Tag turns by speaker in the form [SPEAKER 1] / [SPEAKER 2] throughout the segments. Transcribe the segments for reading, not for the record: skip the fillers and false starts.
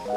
[SPEAKER 1] And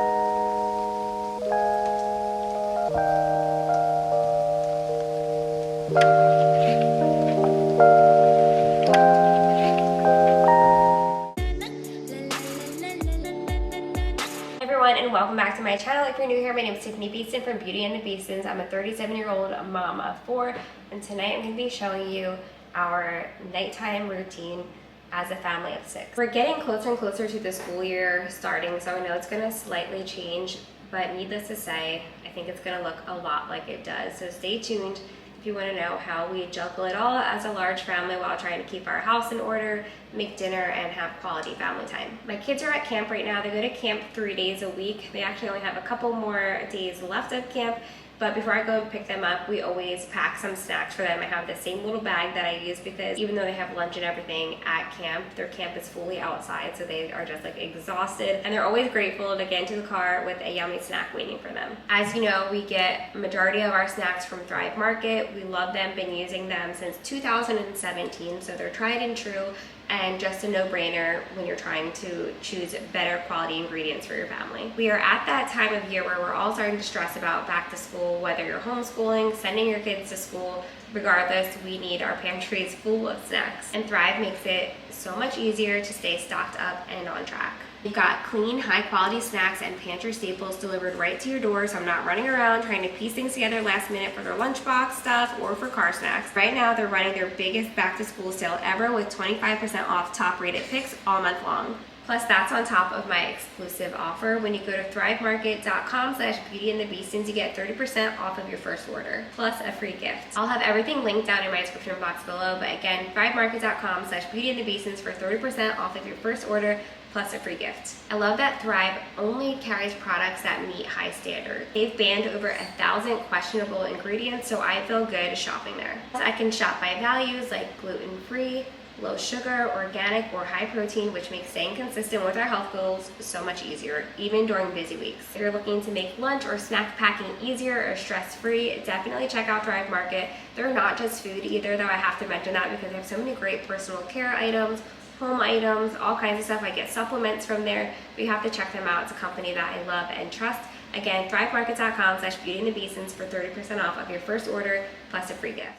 [SPEAKER 1] welcome back to my channel. If you're new here, my name is Tiffany Beaston from Beauty and the Beastons. I'm a 37-year-old mom of 4, and tonight I'm going to be showing you our nighttime routine as a family of 6. We're getting closer and closer to the school year starting, so I know it's going to slightly change, but needless to say, I think it's going to look a lot like it does. So stay tuned if you want to know how we juggle it all as a large family while trying to keep our house in order, make dinner, and have quality family time. My kids are at camp right now. They go to camp 3 days a week. They actually only have a couple more days left of camp, but before I go and pick them up, we always pack some snacks for them. I have the same little bag that I use because even though they have lunch and everything at camp, their camp is fully outside, so they are just like exhausted, and they're always grateful to get into the car with a yummy snack waiting for them. As you know, we get majority of our snacks from Thrive Market. We love them, been using them since 2017, so they're tried and true, and just a no-brainer when you're trying to choose better quality ingredients for your family. We are at that time of year where we're all starting to stress about back to school, whether you're homeschooling, sending your kids to school. Regardless, we need our pantries full of snacks, and Thrive makes it so much easier to stay stocked up and on track. We've got clean, high-quality snacks and pantry staples delivered right to your door, so I'm not running around trying to piece things together last minute for their lunchbox stuff or for car snacks. Right now, they're running their biggest back-to-school sale ever with 25% off top-rated picks all month long. Plus, that's on top of my exclusive offer. When you go to thrivemarket.com/beautyandthebeastons, you get 30% off of your first order, plus a free gift. I'll have everything linked down in my description box below, but again, thrivemarket.com/beautyandthebeastons for 30% off of your first order, plus a free gift. I love that Thrive only carries products that meet high standards. They've banned over 1,000 questionable ingredients, so I feel good shopping there. I can shop by values like gluten-free, low sugar, organic, or high protein, which makes staying consistent with our health goals so much easier, even during busy weeks. If you're looking to make lunch or snack packing easier or stress-free, definitely check out Thrive Market. They're not just food either, though I have to mention that because they have so many great personal care items, home items, all kinds of stuff. I get supplements from there, but you have to check them out. It's a company that I love and trust. Again, thrivemarket.com/beautyandthebeastons for 30% off of your first order, plus a free gift.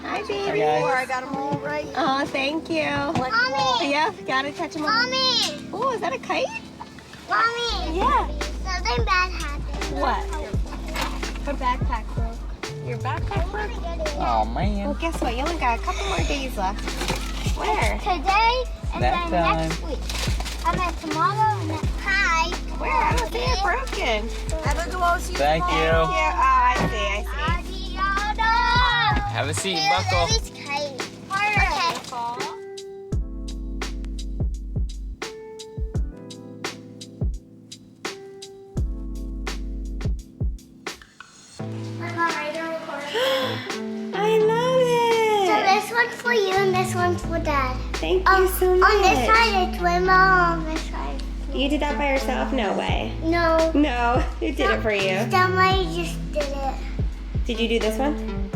[SPEAKER 1] Hi, baby.
[SPEAKER 2] I got them all right.
[SPEAKER 1] Oh, thank you.
[SPEAKER 2] Mommy!
[SPEAKER 1] Yeah, gotta catch them all.
[SPEAKER 2] Mommy!
[SPEAKER 1] Oh, is that a kite?
[SPEAKER 2] Mommy!
[SPEAKER 1] Yeah.
[SPEAKER 2] Something bad happened.
[SPEAKER 1] What? Her backpack broke. Your backpack broke?
[SPEAKER 3] Oh man.
[SPEAKER 1] Well, guess what? You only got a couple more days left. Where?
[SPEAKER 2] Today and
[SPEAKER 3] That
[SPEAKER 2] then
[SPEAKER 3] time.
[SPEAKER 2] next week. I meant tomorrow and then hi.
[SPEAKER 1] Where? I don't see it broken.
[SPEAKER 2] Have a go see
[SPEAKER 3] Thank you.
[SPEAKER 1] Yeah, oh, I see.
[SPEAKER 3] Have a seat, buckle.
[SPEAKER 1] I love it.
[SPEAKER 2] So this one's for you and this one's for Dad.
[SPEAKER 1] Thank you so much.
[SPEAKER 2] On this side it's with Mom, on this side.
[SPEAKER 1] You did that by yourself? No way.
[SPEAKER 2] No.
[SPEAKER 1] No, who did it for you?
[SPEAKER 2] Somebody just did it.
[SPEAKER 1] Did you do this one?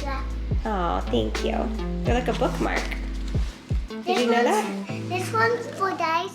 [SPEAKER 2] Yeah.
[SPEAKER 1] Oh, thank you. They're like a bookmark. Did you know that?
[SPEAKER 2] This one's for Dad.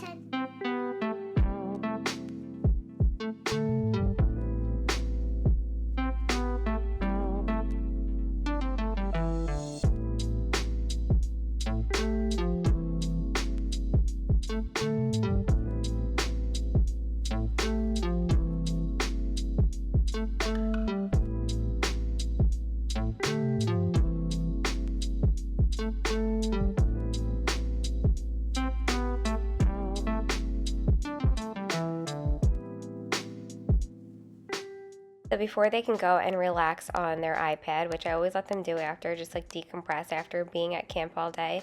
[SPEAKER 1] So before they can go and relax on their iPad, which I always let them do after, just like decompress after being at camp all day,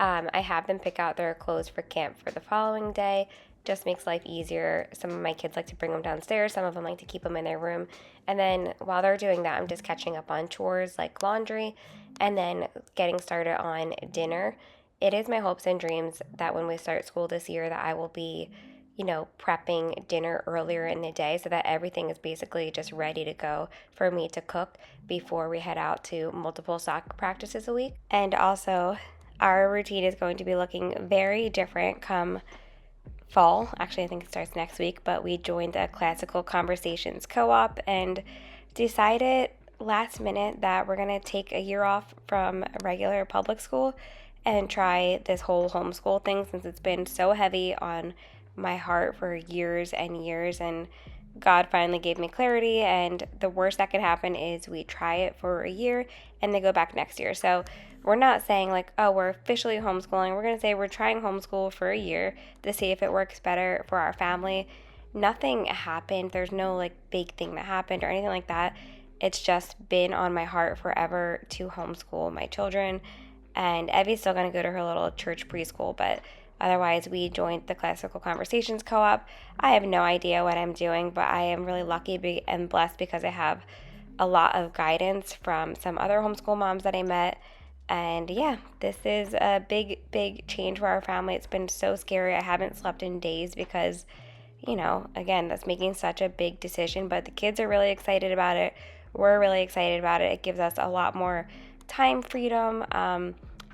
[SPEAKER 1] I have them pick out their clothes for camp for the following day. Just makes life easier. Some of my kids like to bring them downstairs. Some of them like to keep them in their room. And then while they're doing that, I'm just catching up on chores like laundry and then getting started on dinner. It is my hopes and dreams that when we start school this year that I will be prepping dinner earlier in the day so that everything is basically just ready to go for me to cook before we head out to multiple soccer practices a week. And also, our routine is going to be looking very different come fall. Actually, I think it starts next week, but we joined a classical conversations co-op and decided last minute that we're going to take a year off from regular public school and try this whole homeschool thing, since it's been so heavy on my heart for years and years, and God finally gave me clarity. And the worst that could happen is we try it for a year and they go back next year. So we're not saying like, oh, we're officially homeschooling. We're going to say we're trying homeschool for a year to see if it works better for our family. Nothing happened. There's no like big thing that happened or anything like that. It's just been on my heart forever to homeschool my children. And Evie's still going to go to her little church preschool, but otherwise we joined the Classical Conversations Co-op. I have no idea what I'm doing, but I am really lucky and blessed because I have a lot of guidance from some other homeschool moms that I met. And yeah, this is a big, big change for our family. It's been so scary. I haven't slept in days because, again, that's making such a big decision. But the kids are really excited about it. We're really excited about it. It gives us a lot more time freedom.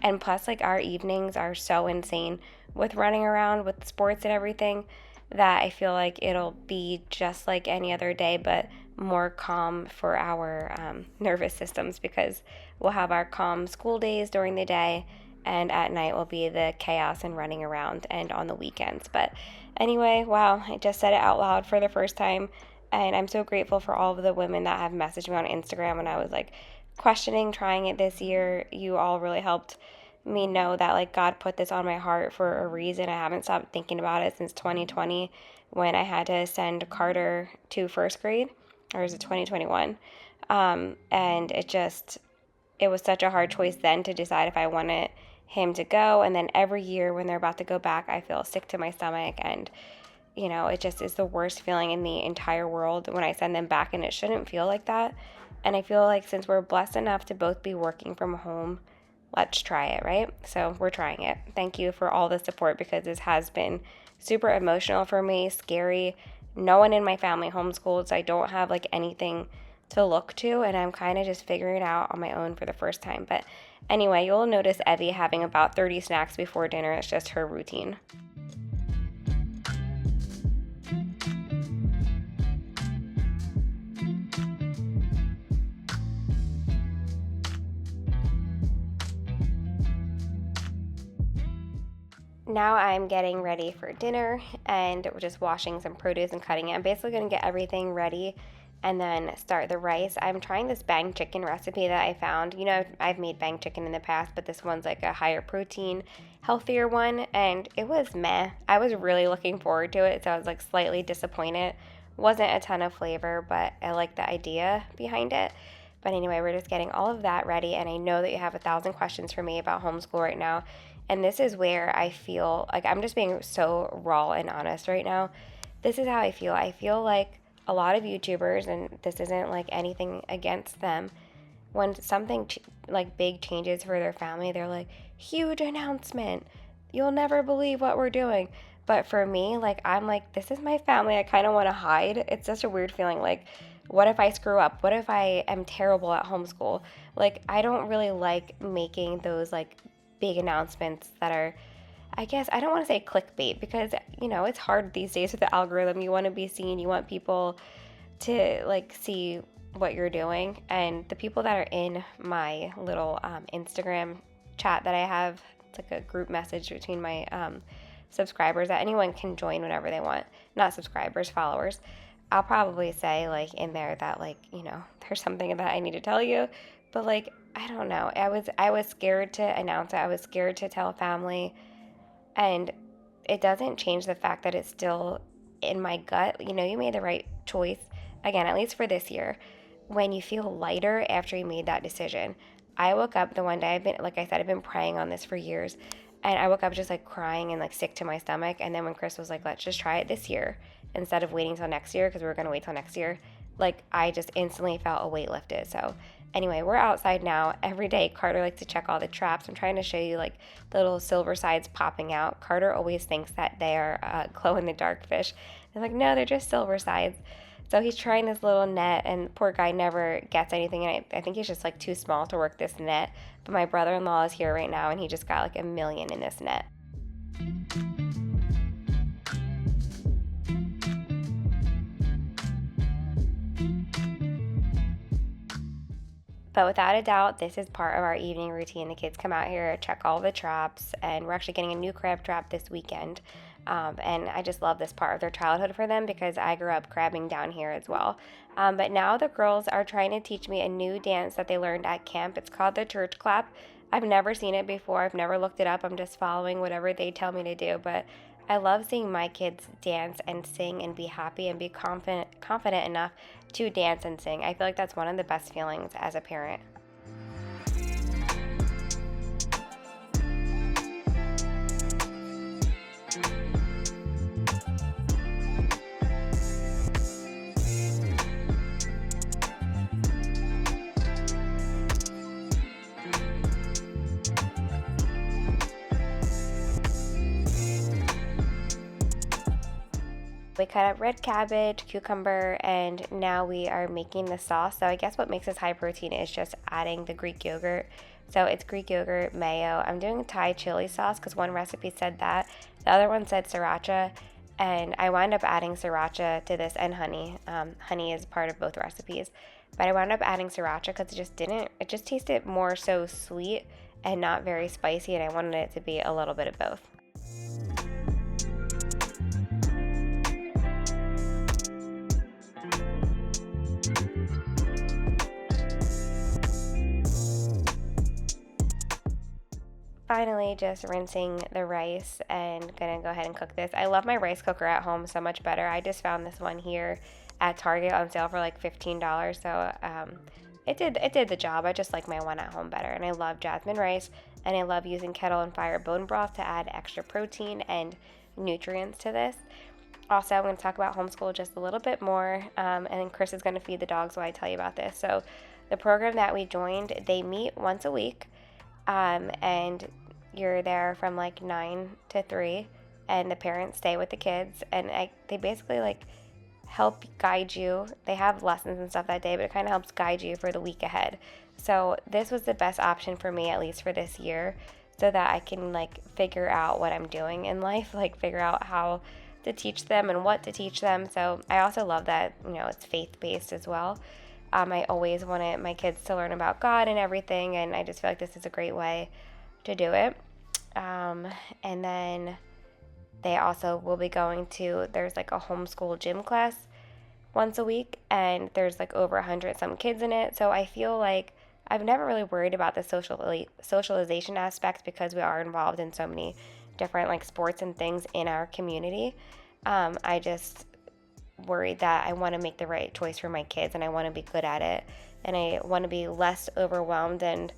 [SPEAKER 1] And plus, like, our evenings are so insane with running around with sports and everything that I feel like it'll be just like any other day, but more calm for our nervous systems, because we'll have our calm school days during the day, and at night will be the chaos and running around and on the weekends. But anyway, wow, I just said it out loud for the first time, and I'm so grateful for all of the women that have messaged me on Instagram when I was like questioning trying it this year. You all really helped me know that like God put this on my heart for a reason. I haven't stopped thinking about it since 2020 when I had to send Carter to first grade, or is it 2021? And it was such a hard choice then to decide if I wanted him to go. And then every year when they're about to go back, I feel sick to my stomach, and it just is the worst feeling in the entire world when I send them back, and it shouldn't feel like that. And I feel like since we're blessed enough to both be working from home, let's try it, right? So we're trying it. Thank you for all the support, because this has been super emotional for me, scary. No one in my family homeschooled, so I don't have like anything to look to, and I'm kind of just figuring it out on my own for the first time. But anyway, you'll notice Evie having about 30 snacks before dinner. It's just her routine. Now I'm getting ready for dinner, and we're just washing some produce and cutting it. I'm basically going to get everything ready and then start the rice. I'm trying this bang chicken recipe that I found. I've made bang chicken in the past, but this one's like a higher protein, healthier one, and it was meh. I was really looking forward to it, so I was like slightly disappointed. Wasn't a ton of flavor, but I like the idea behind it. But anyway, we're just getting all of that ready, and I know that you have 1,000 questions for me about homeschool right now. And this is where I feel like I'm just being so raw and honest right now. This is how I feel. I feel like a lot of YouTubers, and this isn't like anything against them, when something like big changes for their family, they're like, huge announcement. You'll never believe what we're doing. But for me, like, I'm like, this is my family. I kind of want to hide. It's such a weird feeling. Like, what if I screw up? What if I am terrible at homeschool? Like, I don't really like making those like big announcements that are, I guess, I don't want to say clickbait, because it's hard these days with the algorithm. You want to be seen, you want people to like see what you're doing. And the people that are in my little Instagram chat that I have, it's like a group message between my subscribers that anyone can join whenever they want. Not subscribers, followers. I'll probably say like in there that like, there's something that I need to tell you, but like, I don't know. I was scared to announce it. I was scared to tell family, and it doesn't change the fact that it's still in my gut. You made the right choice. Again, at least for this year, when you feel lighter after you made that decision. I woke up the one day, I've been praying on this for years, and I woke up just like crying and like sick to my stomach. And then when Chris was like, let's just try it this year instead of waiting till next year, because we were going to wait till next year, like I just instantly felt a weight lifted. So Anyway, we're outside now. Every day, Carter likes to check all the traps. I'm trying to show you like the little silver sides popping out. Carter always thinks that they are glow-in-the-dark fish. I'm like, no, they're just silver sides. So he's trying this little net, and poor guy never gets anything. And I think he's just like too small to work this net. But my brother-in-law is here right now, and he just got like 1,000,000 in this net. But without a doubt, this is part of our evening routine. The kids come out here, check all the traps, and we're actually getting a new crab trap this weekend. And I just love this part of their childhood for them because I grew up crabbing down here as well. But now the girls are trying to teach me a new dance that they learned at camp. It's called the church clap. I've never seen it before. I've never looked it up. I'm just following whatever they tell me to do. But I love seeing my kids dance and sing and be happy and be confident enough to dance and sing. I feel like that's one of the best feelings as a parent. We cut up red cabbage, cucumber, and now we are making the sauce. So I guess what makes this high protein is just adding the Greek yogurt. So it's Greek yogurt, mayo. I'm doing Thai chili sauce because one recipe said that. The other one said sriracha, and I wound up adding sriracha to this and honey. Honey is part of both recipes. But I wound up adding sriracha because it just tasted more so sweet and not very spicy, and I wanted it to be a little bit of both. Finally, just rinsing the rice and gonna go ahead and cook this. I love my rice cooker at home so much better. I just found this one here at Target on sale for like $15, so it did the job. I just like my one at home better, and I love jasmine rice, and I love using kettle and fire bone broth to add extra protein and nutrients to this. Also, I'm going to talk about homeschool just a little bit more, and then Chris is going to feed the dogs while I tell you about this. So the program that we joined, they meet once a week, and you're there from like 9 to 3, and the parents stay with the kids, and they basically like help guide you. They have lessons and stuff that day, but it kind of helps guide you for the week ahead. So this was the best option for me, at least for this year, so that I can like figure out what I'm doing in life, like figure out how to teach them and what to teach them. So I also love that, it's faith-based as well. I always wanted my kids to learn about God and everything, and I just feel like this is a great way to do it. And then they also will be going to, there's like a homeschool gym class once a week, and there's like over 100 some kids in it. So I feel like I've never really worried about the socialization aspects because we are involved in so many different like sports and things in our community. I just worried that I want to make the right choice for my kids, and I want to be good at it, and I want to be less overwhelmed. And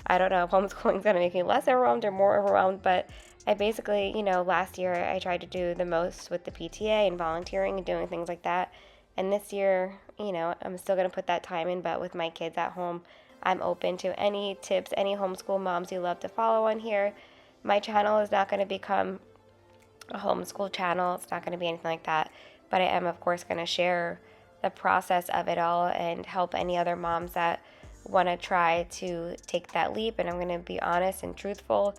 [SPEAKER 1] I don't know if homeschooling is going to make me less overwhelmed or more overwhelmed, but I basically, last year I tried to do the most with the PTA and volunteering and doing things like that. And this year, I'm still going to put that time in, but with my kids at home, I'm open to any tips, any homeschool moms you love to follow on here. My channel is not going to become a homeschool channel. It's not going to be anything like that. But I am, of course, going to share the process of it all and help any other moms that want to try to take that leap. And I'm going to be honest and truthful.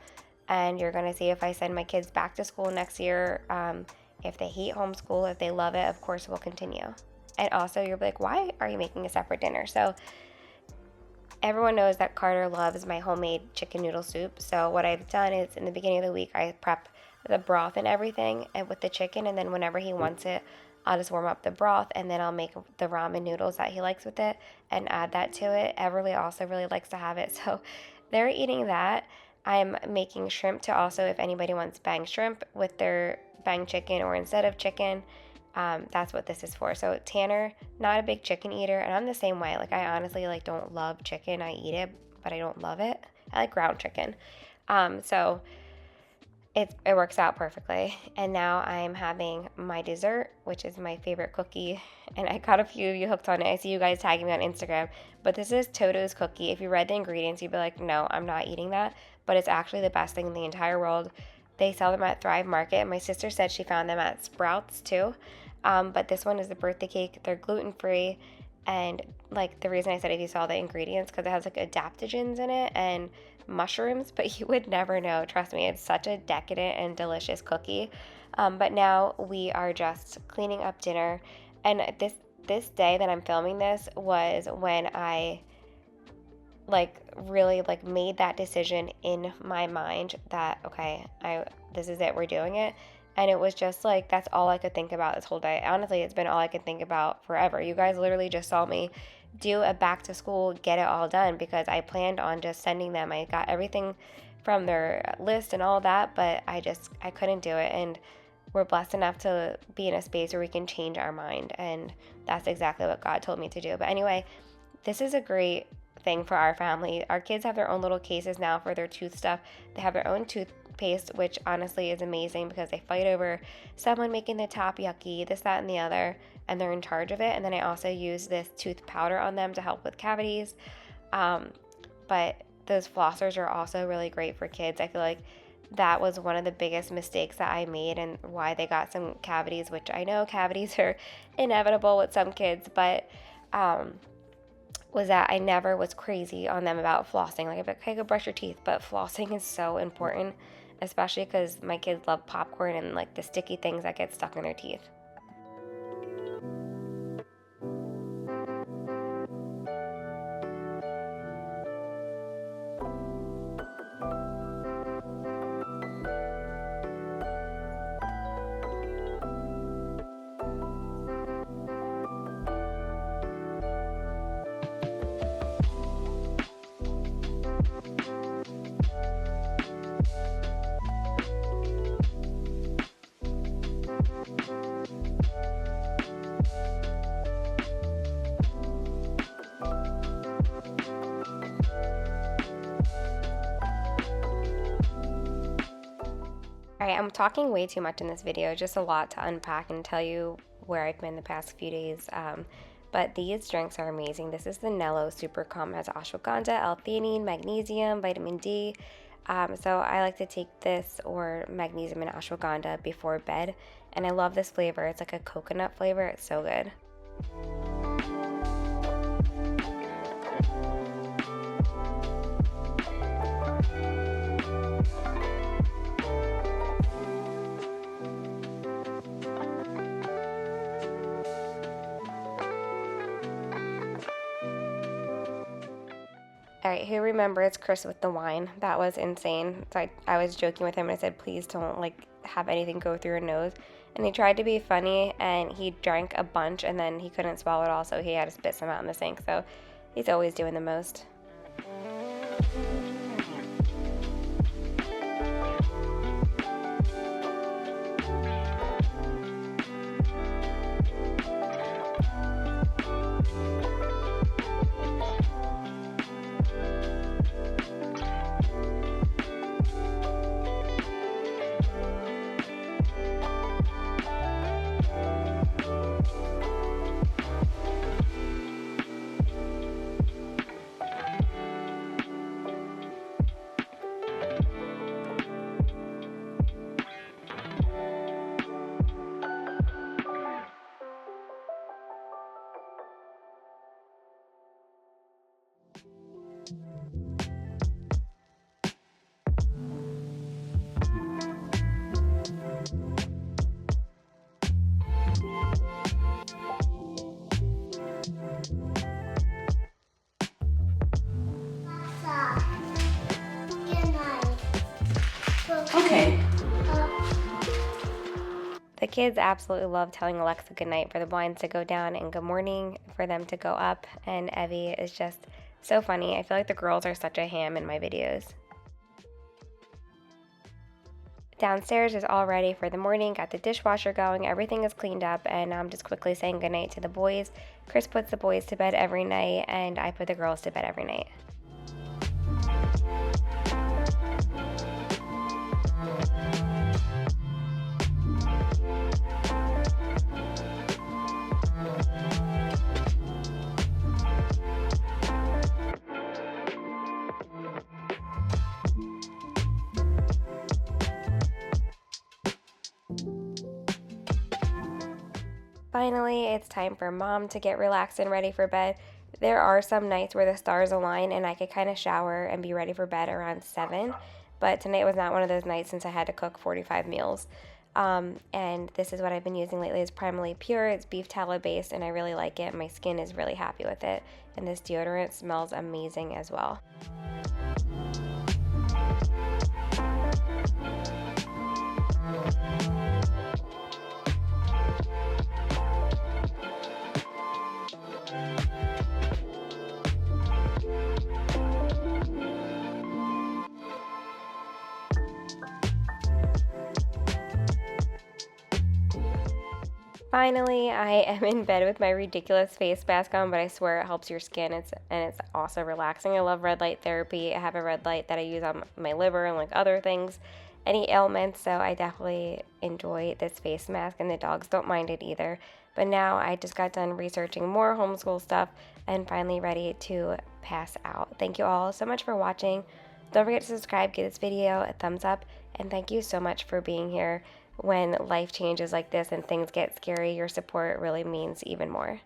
[SPEAKER 1] And you're going to see if I send my kids back to school next year. If they hate homeschool, if they love it, of course, we'll continue. And also, you're like, why are you making a separate dinner? So everyone knows that Carter loves my homemade chicken noodle soup. So what I've done is in the beginning of the week, I prep the broth and everything and with the chicken. And then whenever he wants it, I'll just warm up the broth, and then I'll make the ramen noodles that he likes with it and add that to it. Everly also really likes to have it. So they're eating that. I'm making shrimp to also, if anybody wants bang shrimp with their bang chicken or instead of chicken, that's what this is for. So Tanner, not a big chicken eater, and I'm the same way. Like I honestly don't love chicken. I eat it, but I don't love it. I like ground chicken. So it works out perfectly. And now I'm having my dessert, which is my favorite cookie. And I got a few of you hooked on it. I see you guys tagging me on Instagram. But this is Toto's cookie. If you read the ingredients, you'd be like, no, I'm not eating that. But it's actually the best thing in the entire world. They sell them at Thrive Market. And my sister said she found them at Sprouts too. But this one is the birthday cake. They're gluten-free. And like the reason I said if you saw the ingredients, because it has like adaptogens in it and mushrooms, but you would never know. Trust me, it's such a decadent and delicious cookie. But now we are just cleaning up dinner, and this day that I'm filming this was when I like really like made that decision in my mind that okay, this is it, we're doing it. And it was just like, that's all I could think about this whole day. Honestly, it's been all I could think about forever. You guys literally just saw me do a back to school, get it all done, because I planned on just sending them. I got everything from their list and all that, but I couldn't do it. And we're blessed enough to be in a space where we can change our mind. And that's exactly what God told me to do. But anyway, this is a great thing for our family. Our kids have their own little cases now for their tooth stuff. They have their own toothpaste, which honestly is amazing because they fight over someone making the top yucky, this, that, and the other, and they're in charge of it. And then I also use this tooth powder on them to help with cavities. But those flossers are also really great for kids. I feel like that was one of the biggest mistakes that I made and why they got some cavities, which I know cavities are inevitable with some kids, but was that I never was crazy on them about flossing. Like, I'd be like, okay, go brush your teeth, but flossing is so important, especially because my kids love popcorn and like the sticky things that get stuck in their teeth. Alright, I'm talking way too much in this video, just a lot to unpack and tell you where I've been the past few days. But these drinks are amazing. This is the Nello Super Calm. It has ashwagandha, L-theanine, magnesium, vitamin D. So I like to take this or magnesium and ashwagandha before bed. And I love this flavor. It's like a coconut flavor. It's so good. Alright, who remembers Chris with the wine? That was insane. So I was joking with him and I said, please don't like have anything go through your nose. And he tried to be funny and he drank a bunch and then he couldn't swallow it all, so he had to spit some out in the sink. So he's always doing the most.
[SPEAKER 2] Okay.
[SPEAKER 1] The kids absolutely love telling Alexa goodnight for the blinds to go down and good morning for them to go up. And Evie is just so funny. I feel like the girls are such a ham in my videos. Downstairs is all ready for the morning. Got the dishwasher going. Everything is cleaned up. And I'm just quickly saying goodnight to the boys. Chris puts the boys to bed every night. And I put the girls to bed every night. Finally, it's time for mom to get relaxed and ready for bed. There are some nights where the stars align and I could kind of shower and be ready for bed around 7, but tonight was not one of those nights since I had to cook 45 meals. And this is what I've been using lately. It's Primarily Pure. It's beef tallow based and I really like it. My skin is really happy with it. And this deodorant smells amazing as well. Finally, I am in bed with my ridiculous face mask on, but I swear it helps your skin. It's also relaxing. I love red light therapy. I have a red light that I use on my liver and like other things, any ailments, so I definitely enjoy this face mask, and the dogs don't mind it either. But now I just got done researching more homeschool stuff and finally ready to pass out. Thank you all so much for watching. Don't forget to subscribe, give this video a thumbs up, and thank you so much for being here. When life changes like this and things get scary, your support really means even more.